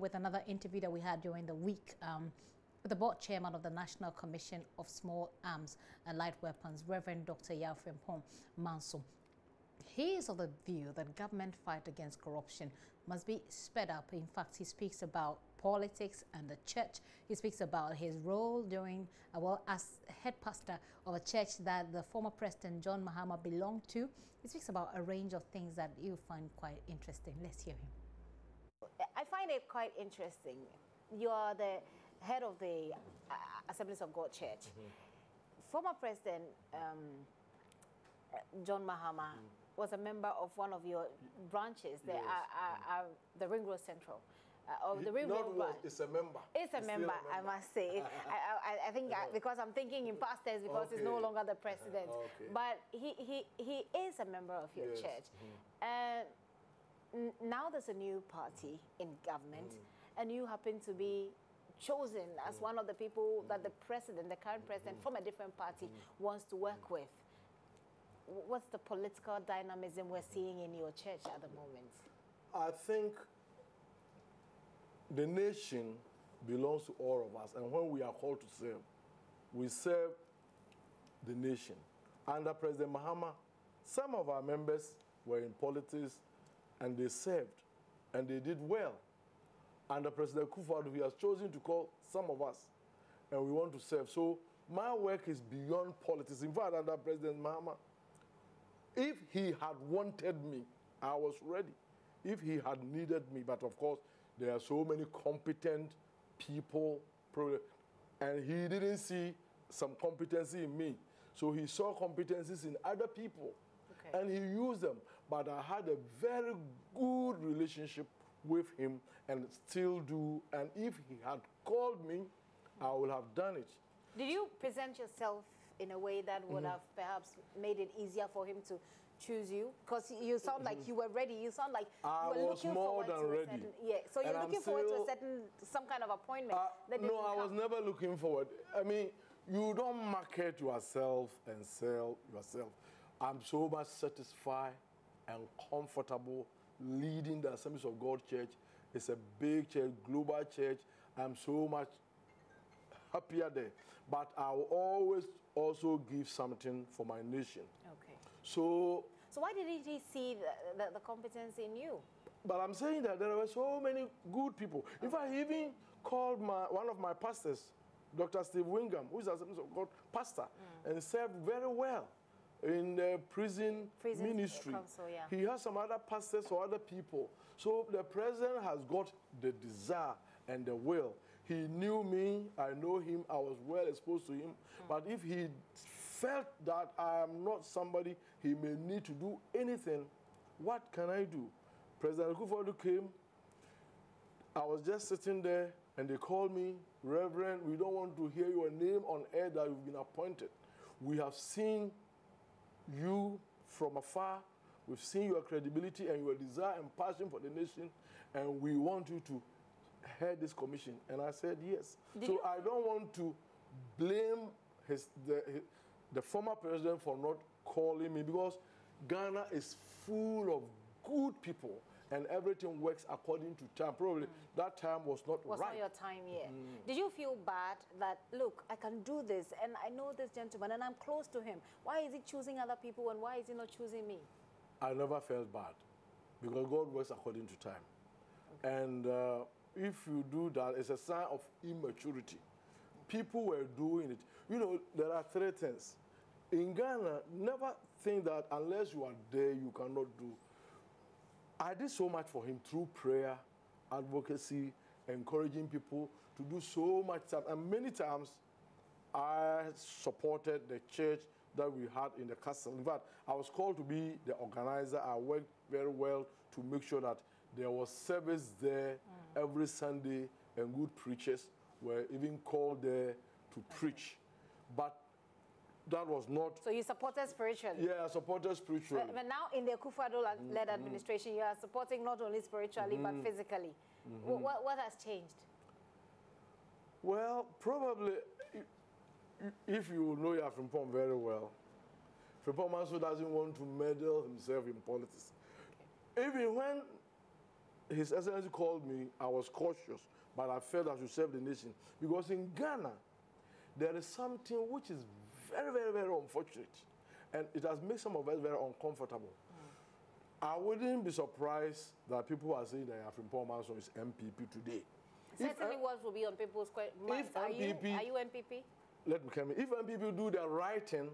with another interview that we had during the week with the board chairman of the National Commission of Small Arms and Light Weapons, Rev.Dr. Frimpong-Manso. He is of the view that government fight against corruption must be sped up. In fact, he speaks about politics and the church. He speaks about his role during, as head pastor of a church that the former President John Mahama belonged to. He speaks about a range of things that you find quite interesting. Let's hear him. I find it quite interesting. You are the head of the Assemblies of God Church. Former President John Mahama was a member of one of your branches, the Ring Road Central. The Ring Road branch. It's a member. It's a member, I must say. I think because I'm thinking in past tense because he's no longer the president. But he is a member of your church. And now there's a new party in government, and you happen to be chosen as one of the people that the president, the current president from a different party, wants to work with. What's the political dynamism we're seeing in your church at the moment? I think the nation belongs to all of us, and when we are called to serve, we serve the nation. Under President Mahama, some of our members were in politics, and they served, and they did well. Under President Kufuor, he has chosen to call some of us, and we want to serve. So my work is beyond politics. In fact, under President Mahama, if he had wanted me, I was ready. If he had needed me, but of course, there are so many competent people, and he didn't see some competency in me. So he saw competencies in other people, and he used them. But I had a very good relationship with him and still do. And if he had called me, I would have done it. Did you present yourself in a way that would have perhaps made it easier for him to choose you? Because you sound like you were ready. You sound like you were looking forward to a certain... Yeah, so you're looking forward to a certain, some kind of appointment. No, I was never looking forward. I mean, you don't market yourself and sell yourself. I'm so much satisfied and comfortable leading the Assemblies of God Church. It's a big church, global church. I'm so much happier there. But I will always also give something for my nation. Okay. So why didn't he see the competence in you? But I'm saying that there were so many good people. In fact, he even called one of my pastors, Dr. Steve Wingham, who is Assemblies of God pastor, and served very well in the prison ministry. Council, He has some other pastors or other people. So the president has got the desire and the will. He knew me, I know him, I was well exposed to him. But if he felt that I am not somebody he may need to do anything, what can I do? President Kufuor came, I was just sitting there, and they called me, Reverend, we don't want to hear your name on air that you've been appointed. We have seen you from afar. We've seen your credibility and your desire and passion for the nation, and we want you to head this commission. And I said yes. So I don't want to blame the former president for not calling me, because Ghana is full of good people and everything works according to time. Probably that time was not right. Was not your time yet. Did you feel bad that, look, I can do this and I know this gentleman and I'm close to him. Why is he choosing other people and why is he not choosing me? I never felt bad because God works according to time. And if you do that, it's a sign of immaturity. People were doing it. You know, there are three things. In Ghana, never think that unless you are there, you cannot do. I did so much for him through prayer, advocacy, encouraging people to do so much stuff. And many times, I supported the church that we had in the castle. In fact, I was called to be the organizer. I worked very well to make sure that there was service there every Sunday, and good preachers were even called there to preach. But that was not... So you supported spiritually? Yeah, I supported spiritually. But now in the Kufuor-led administration, you are supporting not only spiritually, but physically. What has changed? Well, probably, if you know your Frimpong very well, Frimpong-Manso doesn't want to meddle himself in politics. Even when His Excellency called me, I was cautious, but I felt I should serve the nation. Because in Ghana, there is something which is very, very, very unfortunate. And it has made some of us very uncomfortable. I wouldn't be surprised that people are saying that Frimpong-Manso is MPP today. Certainly what will be on people's minds. Are you MPP? Let me come in. If MPP do the right thing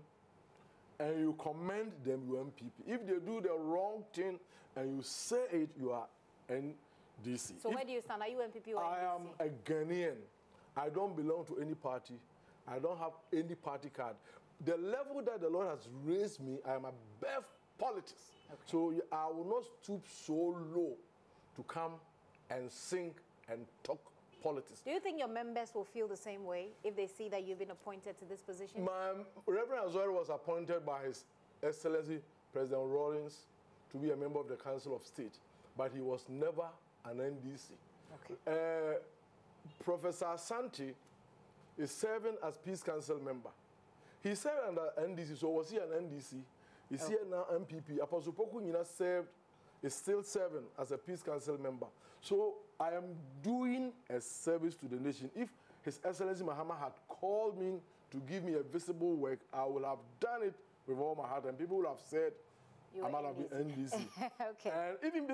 and you commend them, you MPP. If they do the wrong thing and you say it, you are NDC. So where do you stand? Are you MPP or NDC? I am a Ghanaian. I don't belong to any party. I don't have any party card. The level that the Lord has raised me, I am above politics. Okay. So I will not stoop so low to come and sing and talk politics. Do you think your members will feel the same way if they see that you've been appointed to this position? My Rev.Dr. was appointed by His Excellency President Rawlings to be a member of the Council of State, but he was never an NDC. Okay. Professor Asante is serving as Peace Council member. He served under NDC, so was he an NDC? Is he now MPP? Apostle Poku Nina served, is still serving as a Peace Council member. So I am doing a service to the nation. If His Excellency Mahama had called me to give me a visible work, I would have done it with all my heart, and people would have said, I might have been NDC. Okay. And even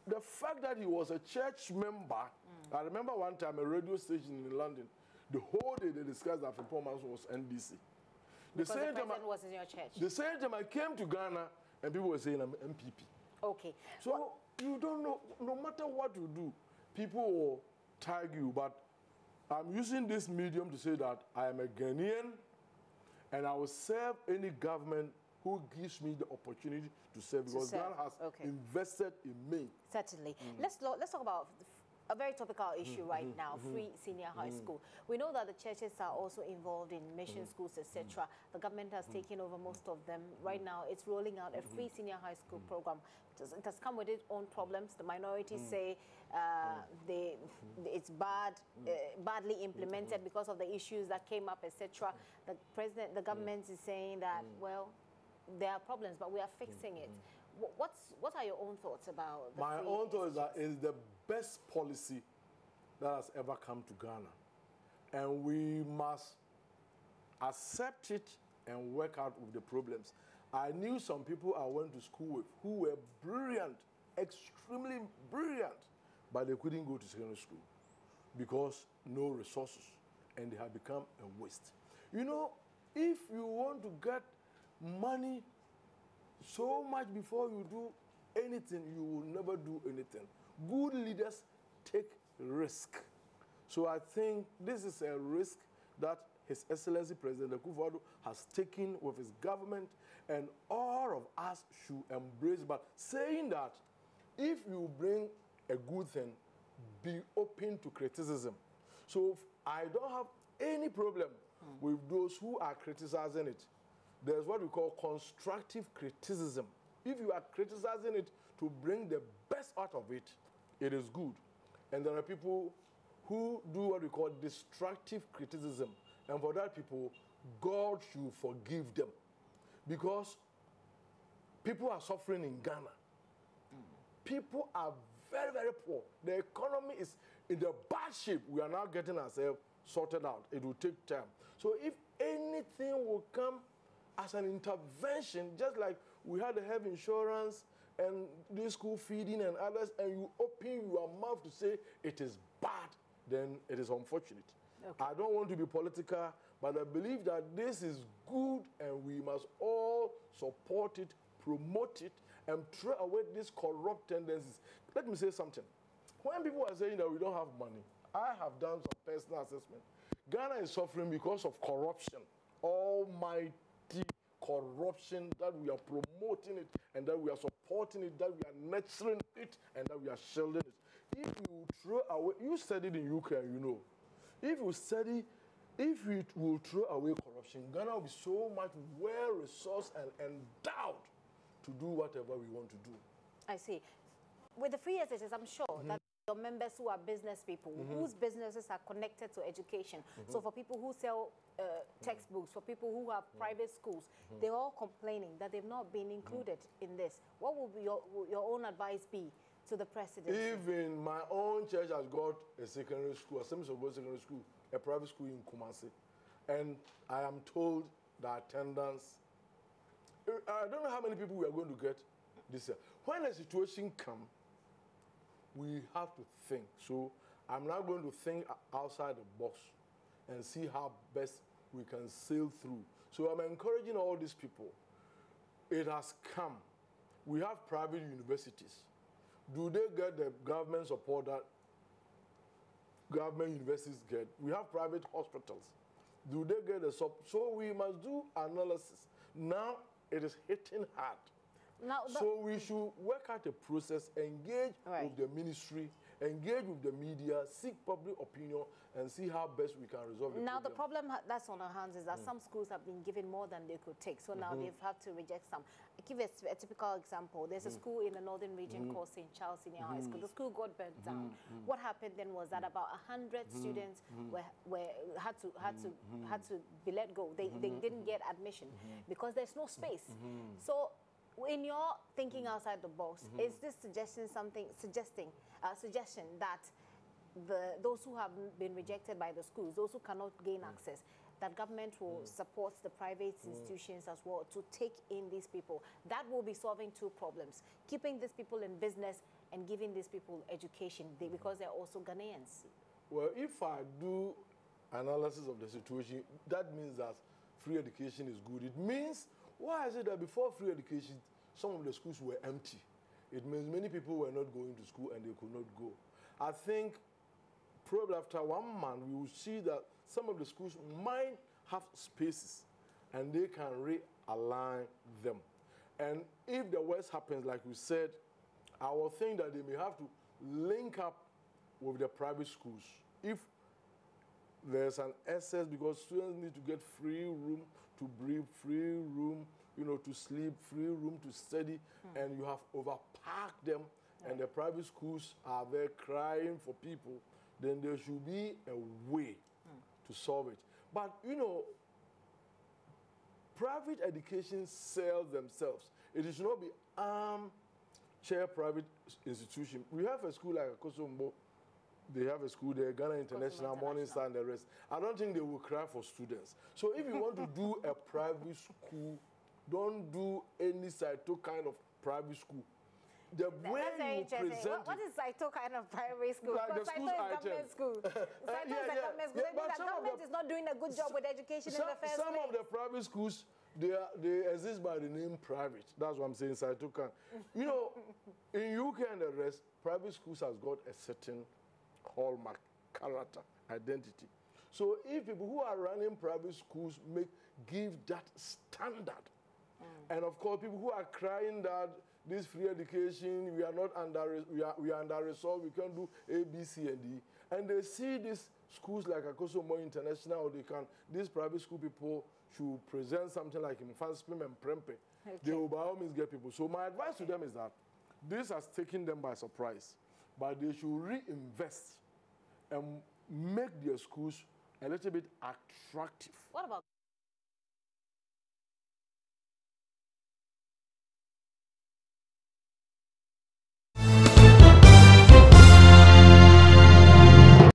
the fact that he was a church member, I remember one time a radio station in London, the whole day they discussed that Frimpong-Manso was NDC. Because the president was in your church. The same time I came to Ghana and people were saying I'm MPP. Okay. So you don't know, no matter what you do, people will tag you. But I'm using this medium to say that I am a Ghanaian and I will serve any government who gives me the opportunity to serve, because Ghana has invested in me. Certainly. Let's talk about a very topical issue right now, free senior high school. We know that the churches are also involved in mission schools, etc. The government has taken over most of them. Right now, it's rolling out a free senior high school program. It has come with its own problems. The minorities say it's badly implemented because of the issues that came up, etc. The government is saying that, well, there are problems, but we are fixing it. What are your own thoughts about the My own thought is that it's the best policy that has ever come to Ghana. And we must accept it and work out with the problems. I knew some people I went to school with who were brilliant, extremely brilliant, but they couldn't go to secondary school because no resources, and they have become a waste. You know, if you want to get money so much before you do anything, you will never do anything. Good leaders take risk. So I think this is a risk that His Excellency President Akufo-Addo has taken with his government, and all of us should embrace. But saying that, if you bring a good thing, be open to criticism. So I don't have any problem with those who are criticizing it. There's what we call constructive criticism. If you are criticizing it to bring the best out of it, it is good. And there are people who do what we call destructive criticism. And for that people, God should forgive them. Because people are suffering in Ghana. People are very, very poor. The economy is in the bad shape. We are now getting ourselves sorted out. It will take time. So if anything will come as an intervention, just like we had the health insurance and the school feeding and others, and you open your mouth to say it is bad, then it is unfortunate. Okay. I don't want to be political, but I believe that this is good and we must all support it, promote it, and throw away these corrupt tendencies. Let me say something. When people are saying that we don't have money, I have done some personal assessment. Ghana is suffering because of corruption. Almighty corruption, that we are promoting it and that we are supporting it, that we are nurturing it and that we are shielding it. If you throw away, you studied in UK, you know. If we will throw away corruption, Ghana will be so much well-resourced and endowed to do whatever we want to do. I see. With the free SHS, I'm sure that your members who are business people, whose businesses are connected to education. So for people who sell textbooks, for people who have private schools, they're all complaining that they've not been included in this. What would be your own advice be to the presidency? Even my own church has got a secondary school, Assembly of God secondary school, a private school in Kumasi. And I am told the attendance, I don't know how many people we are going to get this year. When a situation comes, we have to think. So I'm now going to think outside the box and see how best we can sail through. So I'm encouraging all these people. It has come. We have private universities. Do they get the government support that government universities get? We have private hospitals. Do they get the support? So we must do analysis. Now it is hitting hard. Now, so we should work out a process, engage with the ministry, engage with the media, seek public opinion, and see how best we can resolve it. Now, the problem that's on our hands is that some schools have been given more than they could take. So now they've had to reject some. I give a typical example. There's a school in the northern region called St. Charles Senior High School. The school got burnt down. What happened then was that about 100 students had to be let go. They didn't get admission because there's no space. So in your thinking outside the box, is this suggestion that those who have been rejected by the schools, those who cannot gain access, that government will support the private institutions as well to take in these people? That will be solving two problems: keeping these people in business and giving these people education, because they're also Ghanaians. Well, if I do analysis of the situation, that means that free education is good. It means, why is it that before free education, some of the schools were empty? It means many people were not going to school and they could not go. I think probably after 1 month, we will see that some of the schools might have spaces and they can realign them. And if the worst happens, like we said, I will think that they may have to link up with the private schools. If there's an excess, because students need to get free room to breathe, free room, to sleep, free room to study, and you have overpacked them, and the private schools are there crying for people, then there should be a way to solve it. But, private education sells themselves. It should not be armchair private institution. We have a school like Akosombo. They have a school there, Ghana International, Morningstar, and the rest. I don't think they will cry for students. So if you want to do a private school, don't do any Saito kind of private school. The way you present what is Saito kind of private school? Like because Saito is government school. Saito is a government school. That means the government is not doing a good job with education in the first place. Some of the private schools, they exist by the name private. That's what I'm saying, Saito can. In UK and the rest, private schools has got a certain hallmark, character, identity. So if people who are running private schools give that standard, and of course people who are crying that this free education, we are not we are under resolved, we can't do A, B, C, and D, and they see these schools like Akosombo International, or these private school people should present something like Mfanspim and Prempe, they will by all means get people. So my advice to them is that this has taken them by surprise, but they should reinvest and make their schools a little bit attractive. What about